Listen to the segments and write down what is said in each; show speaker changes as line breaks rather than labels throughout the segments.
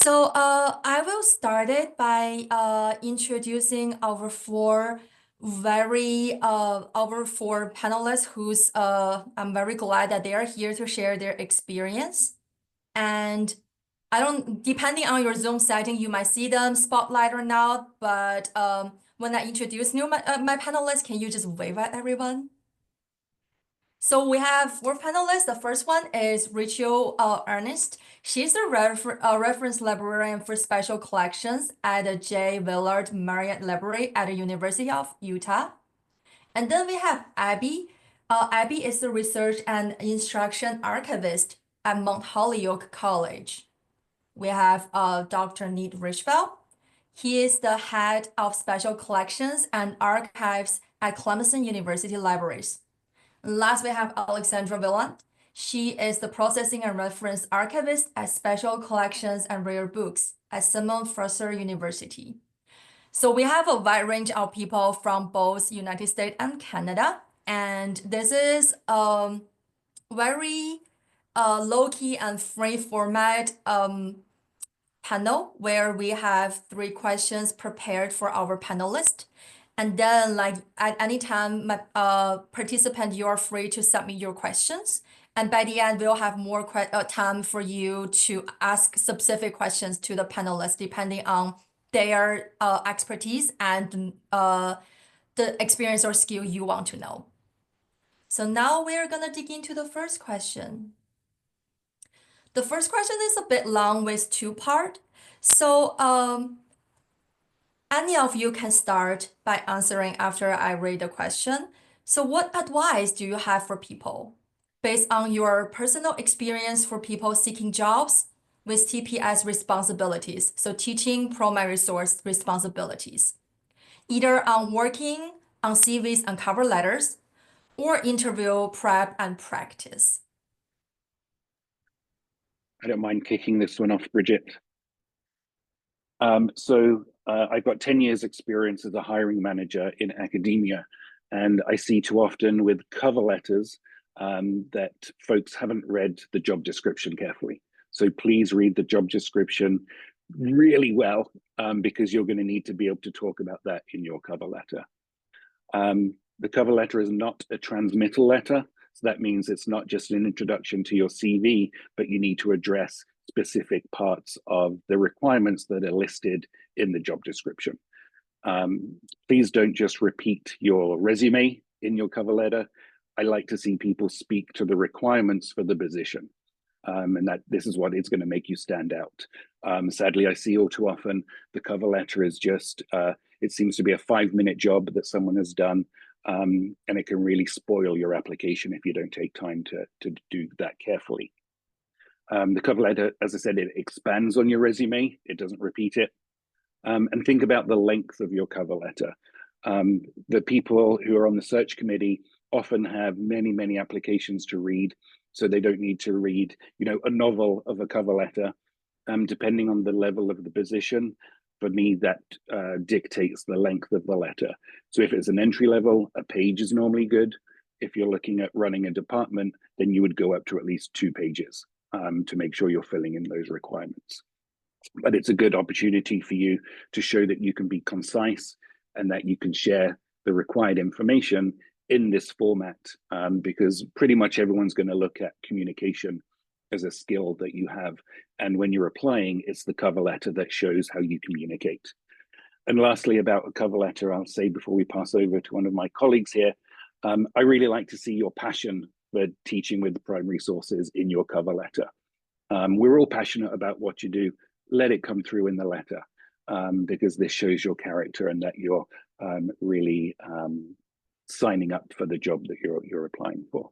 I will start it by introducing our four panelists who's I'm very glad that they are here to share their experience. And I don't, depending on your Zoom setting, you might see them spotlight or not, but when I introduce my panelists, can you just wave at everyone? So we have four panelists. The first one is Rachel Ernst. She's the reference librarian for special collections at the J. Willard Marriott Library at the University of Utah. And then we have Abby. Abby is the research and instruction archivist at Mount Holyoke College. We have Dr. Nate Richbell. He is the head of special collections and archives at Clemson University Libraries. Last, we have Alexandra Wieland. She is the processing and reference archivist at Special Collections and Rare Books at Simon Fraser University. So we have a wide range of people from both United States and Canada. And this is very low-key and free format panel where we have 3 questions prepared for our panelists. And then like at any time, participant, you're free to submit your questions. And by the end, we'll have more time for you to ask specific questions to the panelists, depending on their expertise and the experience or skill you want to know. So now we're gonna dig into the first question. The first question is a bit long with 2 parts. So any of you can start by answering after I read the question. So what advice do you have for people based on your personal experience for people seeking jobs with TPS responsibilities, so teaching primary source responsibilities, either on working on CVs and cover letters or interview prep and practice?
I don't mind kicking this one off, Bridget. I've got 10 years experience as a hiring manager in academia, and I see too often with cover letters that folks haven't read the job description carefully. So please read the job description really well because you're going to need to be able to talk about that in your cover letter. The cover letter is not a transmittal letter. So that means it's not just an introduction to your CV, but you need to address specific parts of the requirements that are listed in the job description. Please don't just repeat your resume in your cover letter. I like to see people speak to the requirements for the position. And that this is what is going to make you stand out. Sadly, I see all too often the cover letter is just, it seems to be a 5-minute job that someone has done. And it can really spoil your application if you don't take time to do that carefully. The cover letter, as I said, it expands on your resume. It doesn't repeat it. And think about the length of your cover letter. The people who are on the search committee often have many, many applications to read. So they don't need to read, a novel of a cover letter. Depending on the level of the position, for me, that dictates the length of the letter. So if it's an entry level, a page is normally good. If you're looking at running a department, then you would go up to at least 2 pages to make sure you're filling in those requirements. But it's a good opportunity for you to show that you can be concise and that you can share the required information in this format because pretty much everyone's going to look at communication as a skill that you have. And when you're applying, it's the cover letter that shows how you communicate. And lastly, about a cover letter, I'll say before we pass over to one of my colleagues here, I really like to see your passion for teaching with primary sources in your cover letter. We're all passionate about what you do. Let it come through in the letter because this shows your character and that you're really signing up for the job that you're applying for.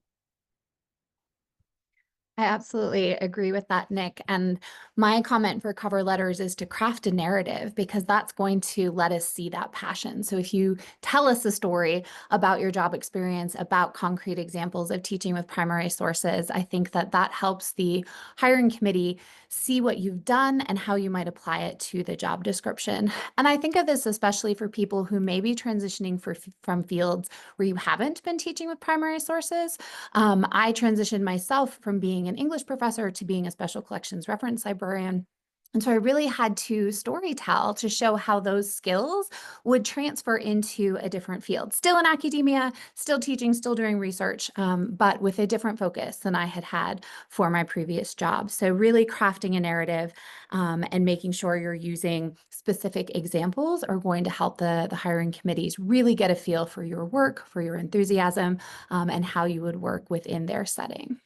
I absolutely agree with that, Nick. And my comment for cover letters is to craft a narrative because that's going to let us see that passion. So if you tell us a story about your job experience, about concrete examples of teaching with primary sources, I think that that helps the hiring committee see what you've done and how you might apply it to the job description. And I think of this especially for people who may be transitioning from fields where you haven't been teaching with primary sources. I transitioned myself from being an English professor to being a special collections reference librarian. And so I really had to storytell to show how those skills would transfer into a different field. Still in academia, still teaching, still doing research, but with a different focus than I had had for my previous job. So really crafting a narrative and making sure you're using specific examples are going to help the hiring committees really get a feel for your work, for your enthusiasm, and how you would work within their setting.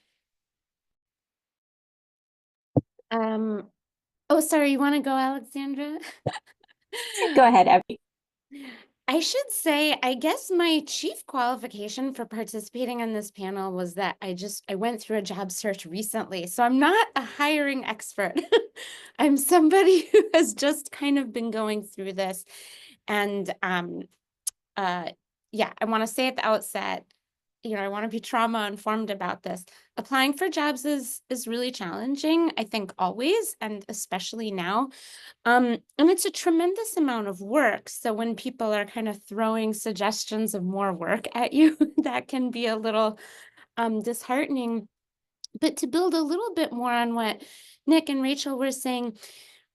Oh, sorry, you want to go, Alexandra?
Go ahead, Abby.
I should say, I guess my chief qualification for participating in this panel was that I went through a job search recently. So I'm not a hiring expert. I'm somebody who has just kind of been going through this. And yeah, I want to say at the outset, I want to be trauma informed about this. Applying for jobs is really challenging, I think always, and especially now. And it's a tremendous amount of work. So when people are kind of throwing suggestions of more work at you, that can be a little disheartening. But to build a little bit more on what Nick and Rachel were saying,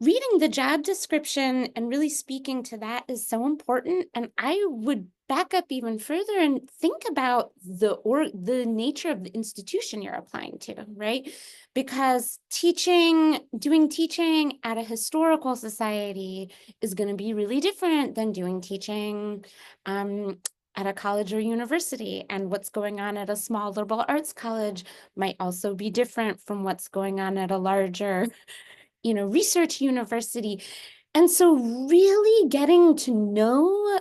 reading the job description and really speaking to that is so important. And I would back up even further and think about the nature of the institution you're applying to, right? Because doing teaching at a historical society is going to be really different than doing teaching at a college or university. And what's going on at a small liberal arts college might also be different from what's going on at a larger research university. And so really getting to know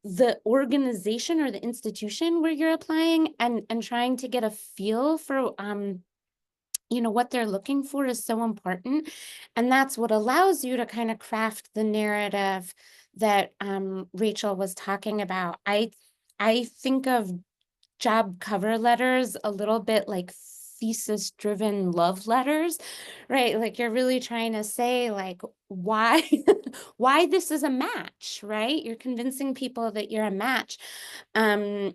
the organization or the institution where you're applying and trying to get a feel for what they're looking for is so important. And that's what allows you to kind of craft the narrative that Rachel was talking about. I think of job cover letters a little bit like thesis-driven love letters, right? Like you're really trying to say like why this is a match, right? You're convincing people that you're a match. And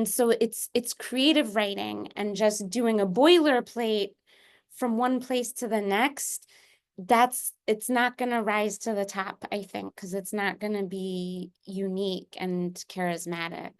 so it's creative writing, and just doing a boilerplate from one place to the next, it's not going to rise to the top, I think, because it's not going to be unique and charismatic.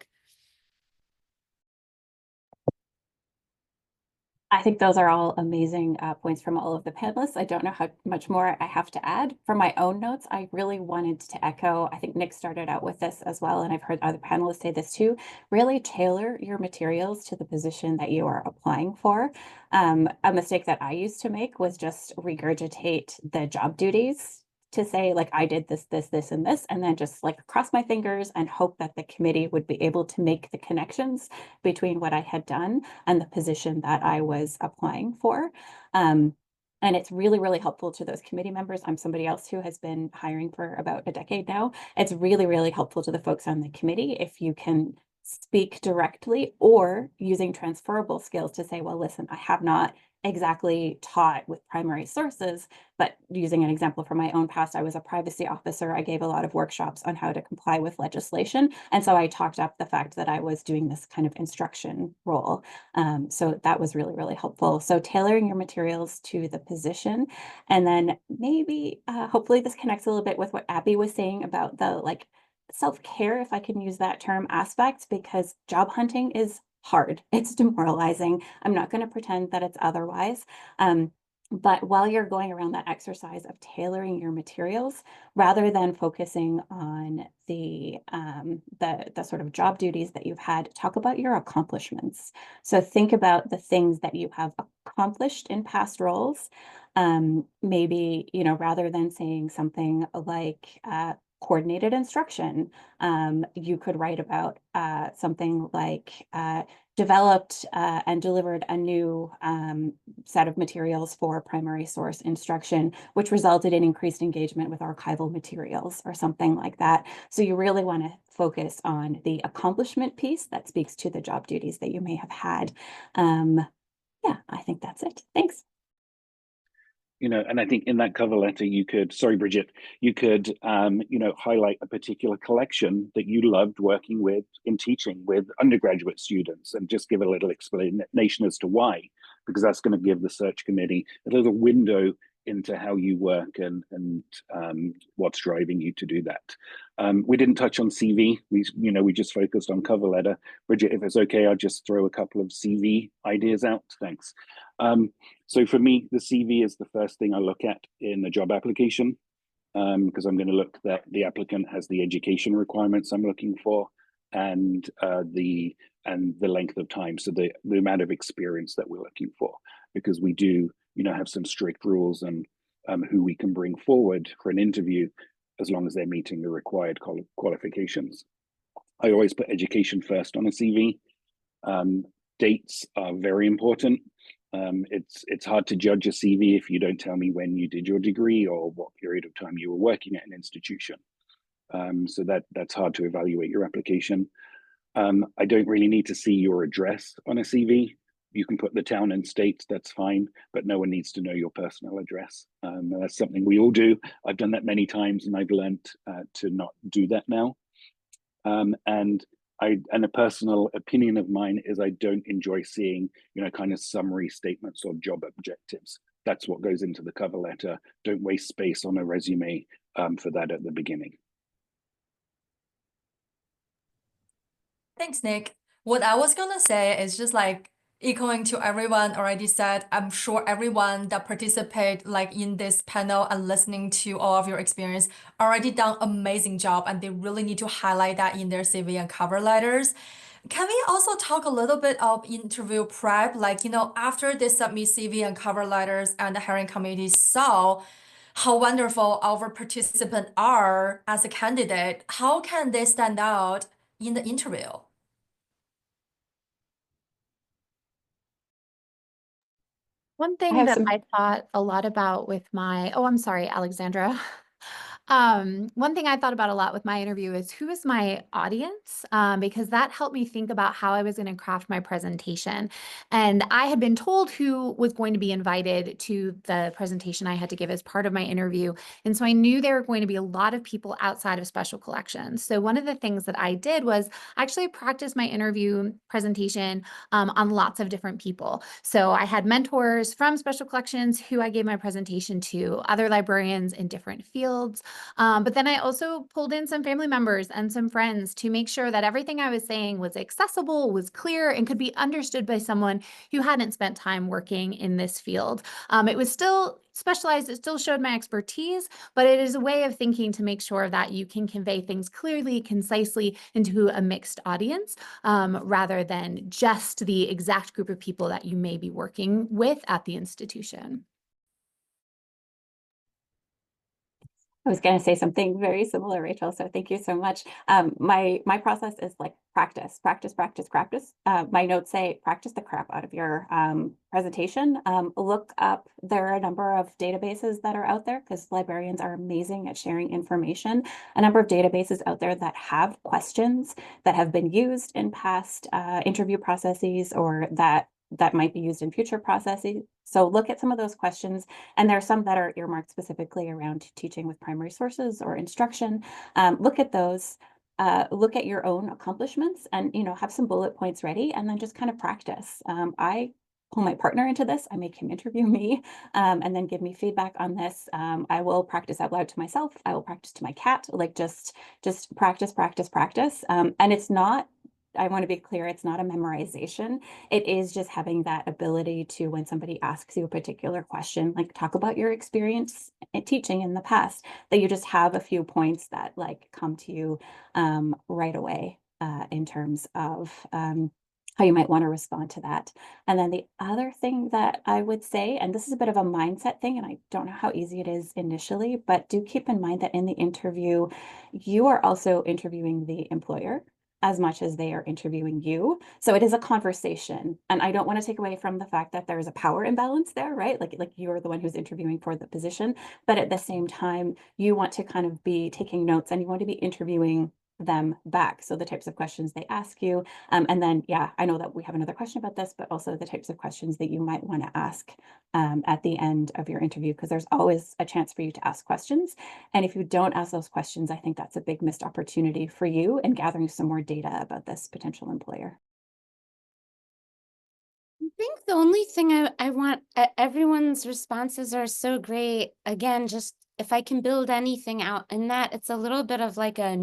I think those are all amazing points from all of the panelists. I don't know how much more I have to add. For my own notes, I really wanted to echo, I think Nick started out with this as well, and I've heard other panelists say this too, really tailor your materials to the position that you are applying for. A mistake that I used to make was just regurgitate the job duties to say like, I did this, this, this, and this, and then just like cross my fingers and hope that the committee would be able to make the connections between what I had done and the position that I was applying for. And it's really, really helpful to those committee members. I'm somebody else who has been hiring for about a decade now. It's really, really helpful to the folks on the committee if you can speak directly or using transferable skills to say, well, listen, I have not exactly taught with primary sources, but using an example from my own past, I was a privacy officer. I gave a lot of workshops on how to comply with legislation. And so I talked up the fact that I was doing this kind of instruction role. So that was really, really helpful. So tailoring your materials to the position. And then maybe, hopefully this connects a little bit with what Abby was saying about the like self-care, if I can use that term, aspect, because job hunting is hard. It's demoralizing. I'm not going to pretend that it's otherwise. But while you're going around that exercise of tailoring your materials, rather than focusing on the sort of job duties that you've had, talk about your accomplishments. So think about the things that you have accomplished in past roles. Maybe, rather than saying something like coordinated instruction, you could write about something like developed and delivered a new set of materials for primary source instruction, which resulted in increased engagement with archival materials or something like that. So you really want to focus on the accomplishment piece that speaks to the job duties that you may have had. Yeah, I think that's it. Thanks.
And I think in that cover letter, you could, sorry, Bridget, you could, highlight a particular collection that you loved working with in teaching with undergraduate students and just give a little explanation as to why, because that's going to give the search committee a little window into how you work and what's driving you to do that. We didn't touch on CV. We just focused on cover letter. Bridget, if it's okay, I'll just throw a couple of CV ideas out. Thanks. So for me, the CV is the first thing I look at in a job application, because I'm going to look that the applicant has the education requirements I'm looking for, and the length of time, so the amount of experience that we're looking for, because we do have some strict rules and who we can bring forward for an interview as long as they're meeting the required qualifications. I always put education first on a CV. Dates are very important. It's hard to judge a CV if you don't tell me when you did your degree or what period of time you were working at an institution. So that's hard to evaluate your application. I don't really need to see your address on a CV. You can put the town and state, that's fine, but no one needs to know your personal address. That's something we all do. I've done that many times, and I've learned to not do that now. And a personal opinion of mine is I don't enjoy seeing, kind of summary statements or job objectives. That's what goes into the cover letter. Don't waste space on a resume for that at the beginning.
Thanks, Nick. What I was gonna say is just like echoing to everyone already said. I'm sure everyone that participate in this panel and listening to all of your experience already done amazing job, and they really need to highlight that in their CV and cover letters. Can we also talk a little bit of interview prep? After they submit CV and cover letters and the hiring committee saw how wonderful our participants are as a candidate, how can they stand out in the interview?
One thing
have
that
some-
I thought a lot about with my, oh, I'm sorry, Alexandra. One thing I thought about a lot with my interview is who is my audience, because that helped me think about how I was going to craft my presentation. And I had been told who was going to be invited to the presentation I had to give as part of my interview. And so I knew there were going to be a lot of people outside of special collections. So one of the things that I did was actually practice my interview presentation on lots of different people. So I had mentors from special collections who I gave my presentation to, other librarians in different fields. But then I also pulled in some family members and some friends to make sure that everything I was saying was accessible, was clear, and could be understood by someone who hadn't spent time working in this field. It was still specialized, it still showed my expertise, but it is a way of thinking to make sure that you can convey things clearly, concisely into a mixed audience, rather than just the exact group of people that you may be working with at the institution.
I was going to say something very similar, Rachel, so thank you so much. My process is like practice. My notes say practice the crap out of your presentation. Look up, there are a number of databases that are out there because librarians are amazing at sharing information. A number of databases out there that have questions that have been used in past interview processes, or that might be used in future processes. So look at some of those questions, and there are some that are earmarked specifically around teaching with primary sources or instruction. Look at those, look at your own accomplishments, and have some bullet points ready, and then just kind of practice. I pull my partner into this. I make him interview me, and then give me feedback on this. I will practice out loud to myself. I will practice to my cat, like just practice. And it's not, I want to be clear, it's not a memorization. It is just having that ability to, when somebody asks you a particular question, like talk about your experience in teaching in the past, that you just have a few points that come to you right away in terms of how you might want to respond to that. And then the other thing that I would say, and this is a bit of a mindset thing, and I don't know how easy it is initially, but do keep in mind that in the interview, you are also interviewing the employer as much as they are interviewing you. So it is a conversation. And I don't want to take away from the fact that there is a power imbalance there, right? Like you're the one who's interviewing for the position, but at the same time, you want to kind of be taking notes, and you want to be interviewing them back. So the types of questions they ask you. And then, yeah, I know that we have another question about this, but also the types of questions that you might want to ask at the end of your interview, because there's always a chance for you to ask questions. And if you don't ask those questions, I think that's a big missed opportunity for you in gathering some more data about this potential employer.
think the only thing I want, everyone's responses are so great. Again, just if I can build anything out in that, it's a little bit of like a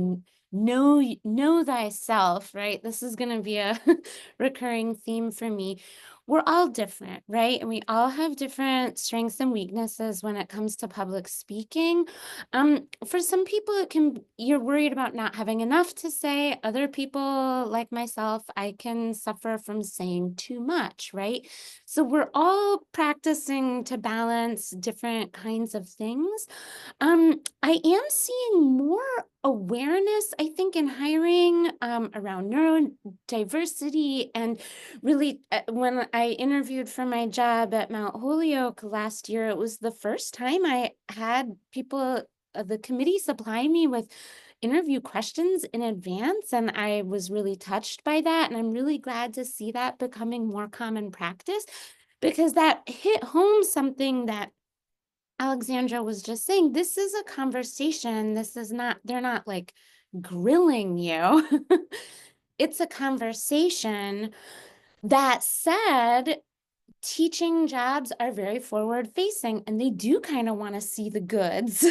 know thyself, right? This is going to be a recurring theme for me. We're all different, right? And we all have different strengths and weaknesses when it comes to public speaking. For some people, you're worried about not having enough to say. Other people, like myself, I can suffer from saying too much, right? So we're all practicing to balance different kinds of things. I am seeing more awareness, I think, in hiring around neurodiversity. And really, when I interviewed for my job at Mount Holyoke last year, it was the first time I had people, the committee, supply me with interview questions in advance. And I was really touched by that. And I'm really glad to see that becoming more common practice, because that hit home something that Alexandra was just saying. This is a conversation. This is not, they're not like grilling you. It's a conversation. That said, teaching jobs are very forward facing, and they do kind of want to see the goods.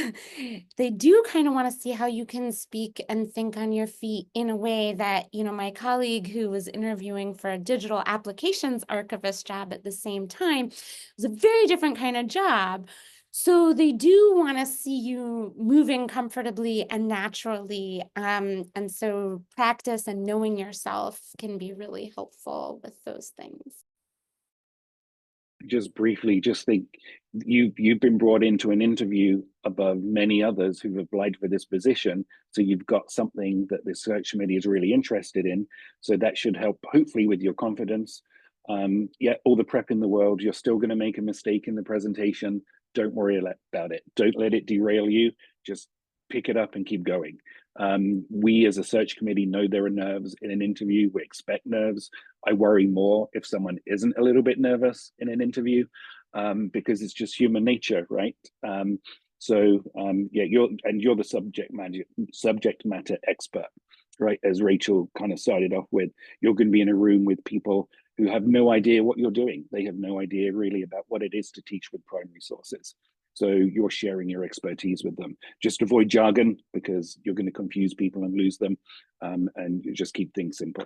They do kind of want to see how you can speak and think on your feet in a way that, you know, my colleague who was interviewing for a digital applications archivist job at the same time, was a very different kind of job. So they do want to see you moving comfortably and naturally. And so practice and knowing yourself can be really helpful with those things.
Just briefly, just think you've been brought into an interview above many others who've applied for this position. So you've got something that the search committee is really interested in. So that should help, hopefully, with your confidence. Yeah, all the prep in the world, you're still going to make a mistake in the presentation. Don't worry about it. Don't let it derail you. Just pick it up and keep going. We as a search committee know there are nerves in an interview. We expect nerves. I worry more if someone isn't a little bit nervous in an interview, because it's just human nature, right? Yeah, you're the subject matter expert, right? As Rachel kind of started off with, you're going to be in a room with people who have no idea what you're doing. They have no idea really about what it is to teach with primary sources. So you're sharing your expertise with them. Just avoid jargon, because you're going to confuse people and lose them, and you just keep things simple.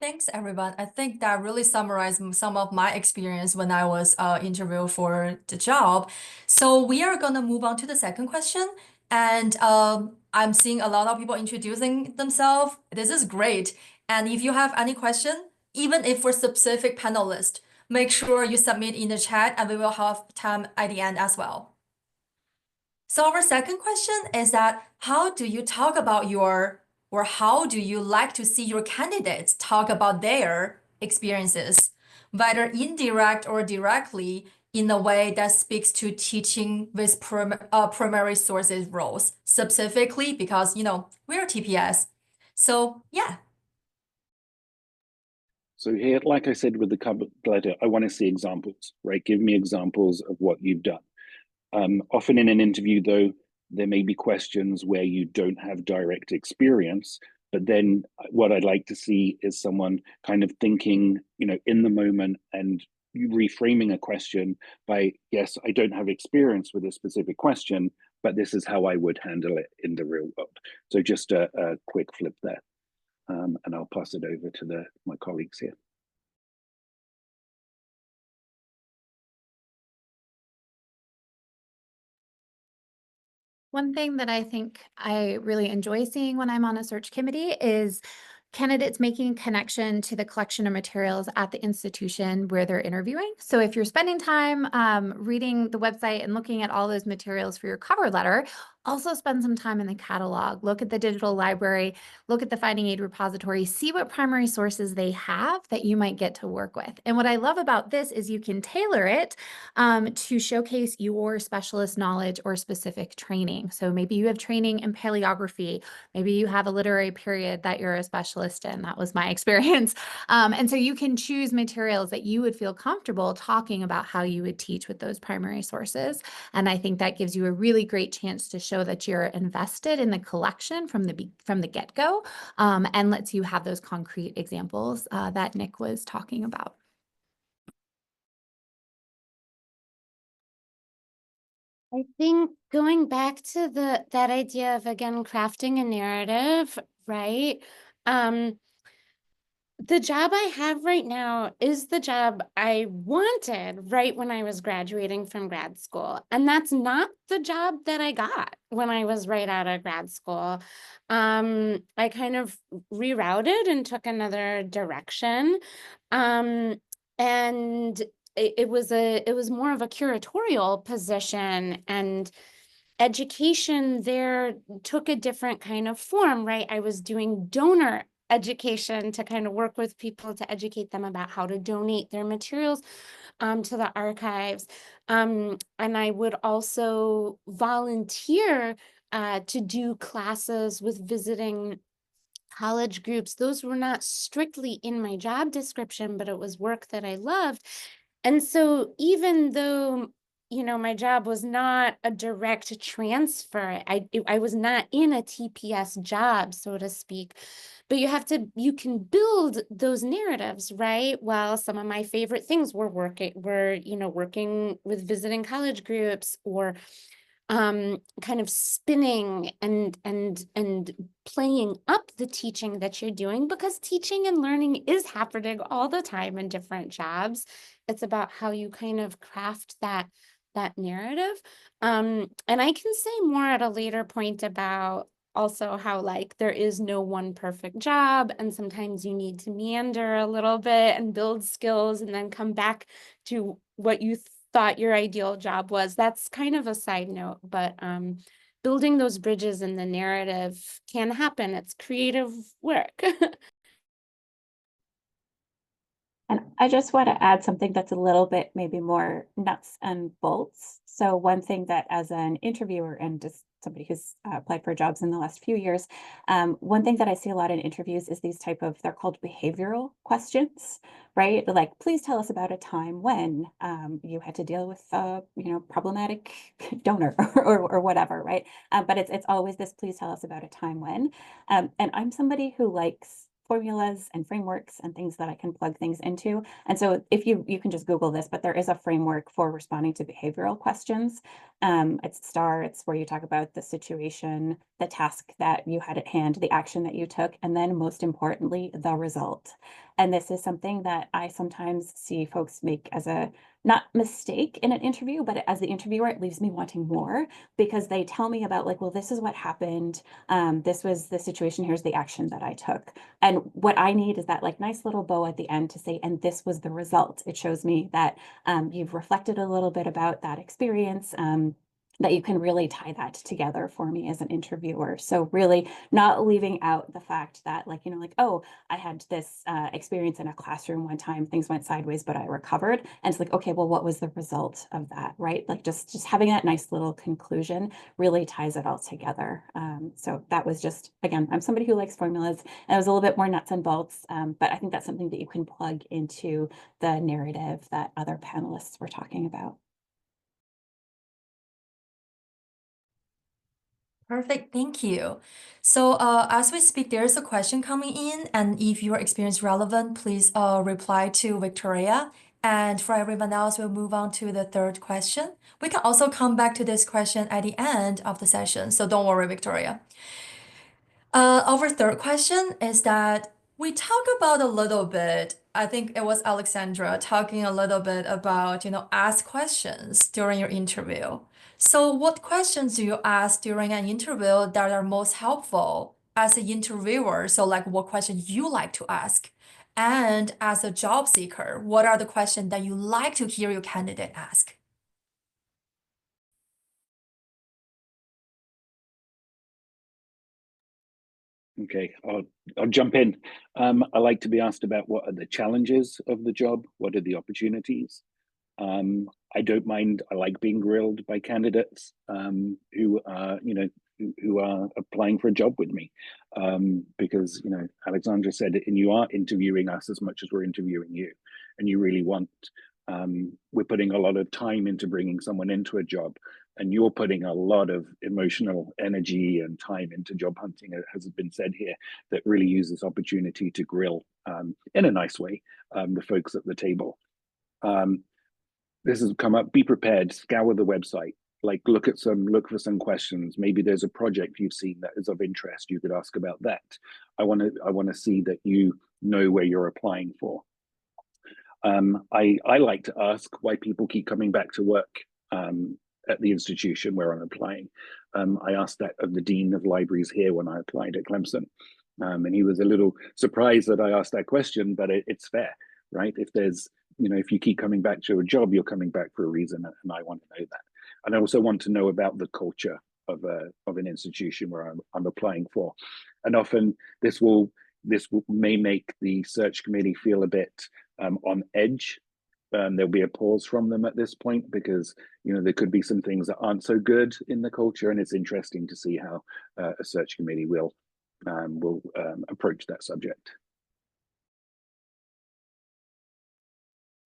Thanks, everyone. I think that really summarized some of my experience when I was interviewed for the job. So we are gonna move on to the second question. And I'm seeing a lot of people introducing themselves. This is great. And if you have any question, even if for specific panelist, make sure you submit in the chat, and we will have time at the end as well. So our second question is that how do you talk about or how do you like to see your candidates talk about their experiences, whether indirect or directly, in a way that speaks to teaching with primary sources roles, specifically because, you know, we're TPS. So yeah.
So here, like I said with the cover letter, I want to see examples, right? Give me examples of what you've done. Often in an interview, though, there may be questions where you don't have direct experience, but then what I'd like to see is someone kind of thinking, you know, in the moment and reframing a question by, yes, I don't have experience with a specific question, but this is how I would handle it in the real world. So just a quick flip there. And I'll pass it over to my colleagues here.
One thing that I think I really enjoy seeing when I'm on a search committee is candidates making connection to the collection of materials at the institution where they're interviewing. So if you're spending time reading the website and looking at all those materials for your cover letter, also spend some time in the catalog, look at the digital library, look at the finding aid repository, see what primary sources they have that you might get to work with. And what I love about this is you can tailor it to showcase your specialist knowledge or specific training. So maybe you have training in paleography, maybe you have a literary period that you're a specialist in. That was my experience. And so you can choose materials that you would feel comfortable talking about how you would teach with those primary sources. And I think that gives you a really great chance to show that you're invested in the collection from the get-go, and lets you have those concrete examples that Nick was talking about.
I think going back to that idea of, again, crafting a narrative, right? The job I have right now is the job I wanted right when I was graduating from grad school. And that's not the job that I got when I was right out of grad school. I kind of rerouted and took another direction. And it was more of a curatorial position, and education there took a different kind of form, right? I was doing donor education to kind of work with people to educate them about how to donate their materials to the archives. And I would also volunteer to do classes with visiting college groups. Those were not strictly in my job description, but it was work that I loved. And so even though, you know, my job was not a direct transfer, I was not in a TPS job, so to speak, but you can build those narratives, right? Well, some of my favorite things were working with visiting college groups, or kind of spinning and playing up the teaching that you're doing, because teaching and learning is happening all the time in different jobs. It's about how you kind of craft that narrative. And I can say more at a later point about also how, like, there is no one perfect job, and sometimes you need to meander a little bit and build skills and then come back to what you thought your ideal job was. That's kind of a side note, but building those bridges in the narrative can happen. It's creative work.
And I just want to add something that's a little bit maybe more nuts and bolts. So one thing that, as an interviewer and just somebody who's applied for jobs in the last few years, one thing that I see a lot in interviews is these type of, they're called behavioral questions, right? Like, please tell us about a time when you had to deal with a problematic donor or whatever, right? But it's always this, please tell us about a time when. And I'm somebody who likes formulas and frameworks and things that I can plug things into. And so if you can just Google this, but there is a framework for responding to behavioral questions. It's STAR, it's where you talk about the situation, the task that you had at hand, the action that you took, and then most importantly, the result. And this is something that I sometimes see folks make as a, not mistake in an interview, but as the interviewer, it leaves me wanting more, because they tell me about, like, well, this is what happened. This was the situation, here's the action that I took. And what I need is that, like, nice little bow at the end to say, and this was the result. It shows me that you've reflected a little bit about that experience, that you can really tie that together for me as an interviewer. So really not leaving out the fact that, like, oh, I had this experience in a classroom one time, things went sideways, but I recovered. And it's like, okay, well, what was the result of that, right? Like just having that nice little conclusion really ties it all together. So that was just, again, I'm somebody who likes formulas, and it was a little bit more nuts and bolts, but I think that's something that you can plug into the narrative that other panelists were talking about.
Perfect, thank you. So as we speak, there is a question coming in, and if your experience relevant, please reply to Victoria. And for everyone else, we'll move on to the third question. We can also come back to this question at the end of the session, so don't worry, Victoria. Our third question is that we talk about a little bit, I think it was Alexandra talking a little bit about, ask questions during your interview. So what questions do you ask during an interview that are most helpful as an interviewer? So like what questions you like to ask? And as a job seeker, what are the questions that you like to hear your candidate ask?
Okay, I'll jump in. I like to be asked about what are the challenges of the job, what are the opportunities. I don't mind. I like being grilled by candidates who are, who are applying for a job with me, because Alexandra said it, and you are interviewing us as much as we're interviewing you, and you really want we're putting a lot of time into bringing someone into a job, and you're putting a lot of emotional energy and time into job hunting, as has been said here, that really use this opportunity to grill in a nice way the folks at the table. This has come up. Be prepared. Scour the website. Like look for some questions. Maybe there's a project you've seen that is of interest. You could ask about that. I want to see that you know where you're applying for. I like to ask why people keep coming back to work at the institution where I'm applying. I asked that of the Dean of Libraries here when I applied at Clemson. And he was a little surprised that I asked that question, but it's fair, right? If there's, if you keep coming back to a job, you're coming back for a reason, and I want to know that. And I also want to know about the culture of an institution where I'm applying for. And often this may make the search committee feel a bit on edge. There'll be a pause from them at this point because there could be some things that aren't so good in the culture, and it's interesting to see how a search committee will approach that subject.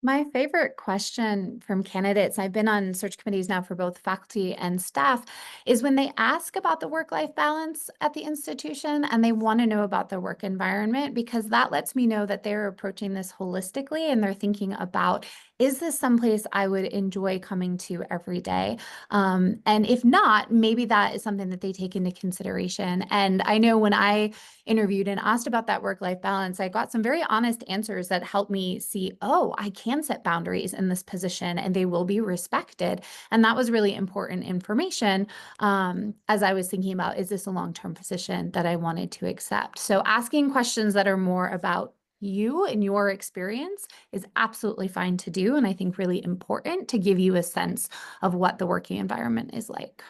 My favorite question from candidates, I've been on search committees now for both faculty and staff, is when they ask about the work-life balance at the institution and they want to know about the work environment, because that lets me know that they're approaching this holistically and they're thinking about, is this someplace I would enjoy coming to every day? And if not, maybe that is something that they take into consideration. And I know when I interviewed and asked about that work-life balance, I got some very honest answers that helped me see, oh, I can set boundaries in this position and they will be respected. And that was really important information as I was thinking about, is this a long-term position that I wanted to accept? So asking questions that are more about you and your experience is absolutely fine to do, and I think really important to give you a sense of what the working environment is like.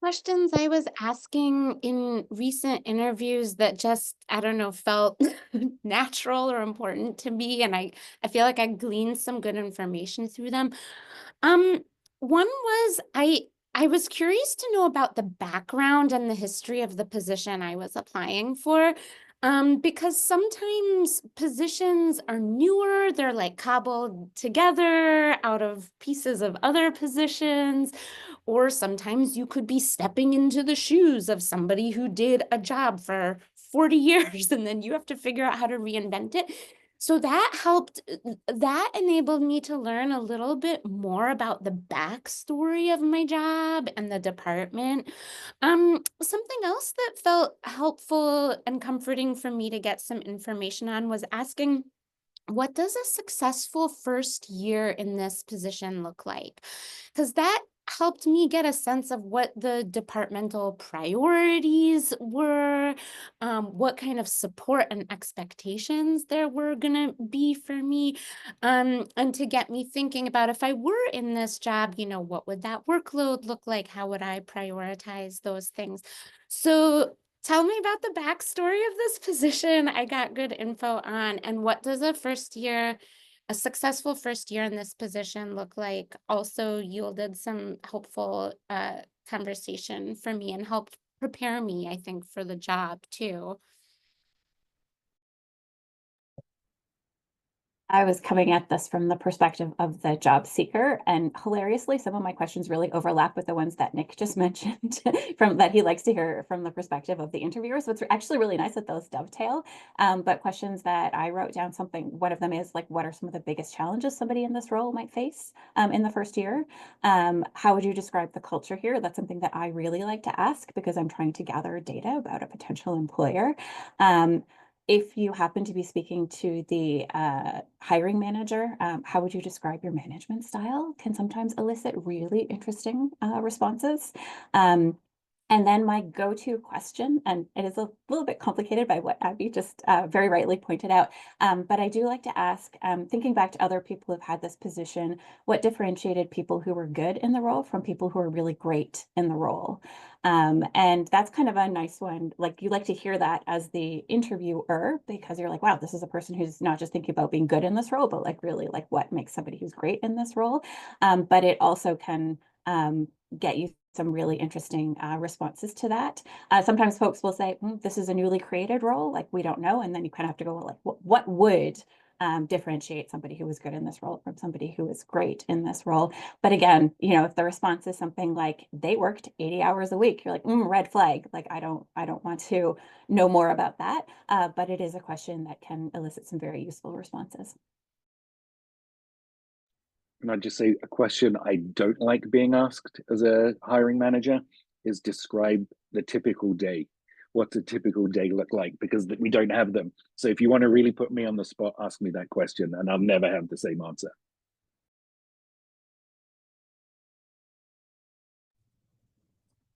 Questions I was asking in recent interviews that just, I don't know, felt natural or important to me, and I feel like I gleaned some good information through them. One was I was curious to know about the background and the history of the position I was applying for. Because sometimes positions are newer, they're like cobbled together out of pieces of other positions, or sometimes you could be stepping into the shoes of somebody who did a job for 40 years and then you have to figure out how to reinvent it. So that helped, that enabled me to learn a little bit more about the backstory of my job and the department. Something else that felt helpful and comforting for me to get some information on was asking, what does a successful first year in this position look like? Because that helped me get a sense of what the departmental priorities were, what kind of support and expectations there were going to be for me, and to get me thinking about, if I were in this job, what would that workload look like? How would I prioritize those things? So tell me about the backstory of this position I got good info on, and what does a successful first year in this position look like? Also yielded some helpful conversation for me and helped prepare me, I think, for the job too.
I was coming at this from the perspective of the job seeker, and hilariously, some of my questions really overlap with the ones that Nick just mentioned from that he likes to hear from the perspective of the interviewer. So it's actually really nice that those dovetail. But questions that I wrote down, one of them is like, what are some of the biggest challenges somebody in this role might face in the first year? How would you describe the culture here? That's something that I really like to ask because I'm trying to gather data about a potential employer. If you happen to be speaking to the hiring manager, how would you describe your management style? Can sometimes elicit really interesting responses. And then my go-to question, and it is a little bit complicated by what Abby just very rightly pointed out, but I do like to ask, thinking back to other people who've had this position, what differentiated people who were good in the role from people who are really great in the role? And that's kind of a nice one. Like, you like to hear that as the interviewer, because you're like, wow, this is a person who's not just thinking about being good in this role, but like really like what makes somebody who's great in this role. But it also can get you some really interesting responses to that. Sometimes folks will say, this is a newly created role, like we don't know. And then you kind of have to go like, what would differentiate somebody who was good in this role from somebody who was great in this role. But again, if the response is something like they worked 80 hours a week, you're like, red flag. Like, I don't want to know more about that. But it is a question that can elicit some very useful responses.
Can I just say a question I don't like being asked as a hiring manager is describe the typical day. What's a typical day look like? Because we don't have them. So if you want to really put me on the spot, ask me that question and I'll never have the same answer.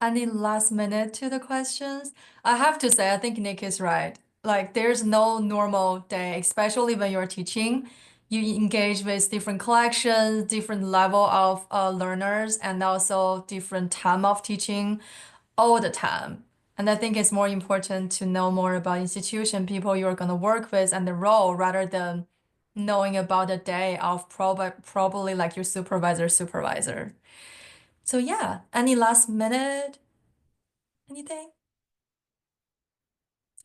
Any last minute to the questions? I have to say, I think Nick is right. Like, there's no normal day, especially when you're teaching. You engage with different collections, different level of learners, and also different time of teaching all the time. And I think it's more important to know more about institution, people you're going to work with, and the role rather than knowing about the day of probably like your supervisor. So yeah, any last minute anything?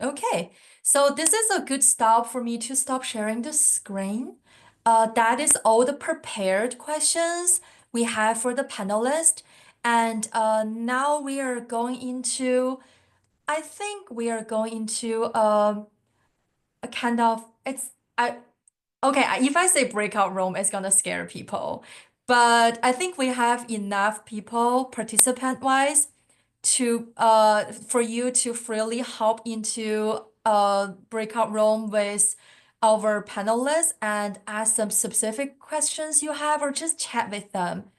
Okay, so this is a good stop for me to stop sharing the screen. That is all the prepared questions we have for the panelists. And now we are going into, I think we are going into a kind of, okay, if I say breakout room, it's gonna scare people. But I think we have enough people participant-wise to for you to freely hop into a breakout room with our panelists and ask some specific questions you have or just chat with them.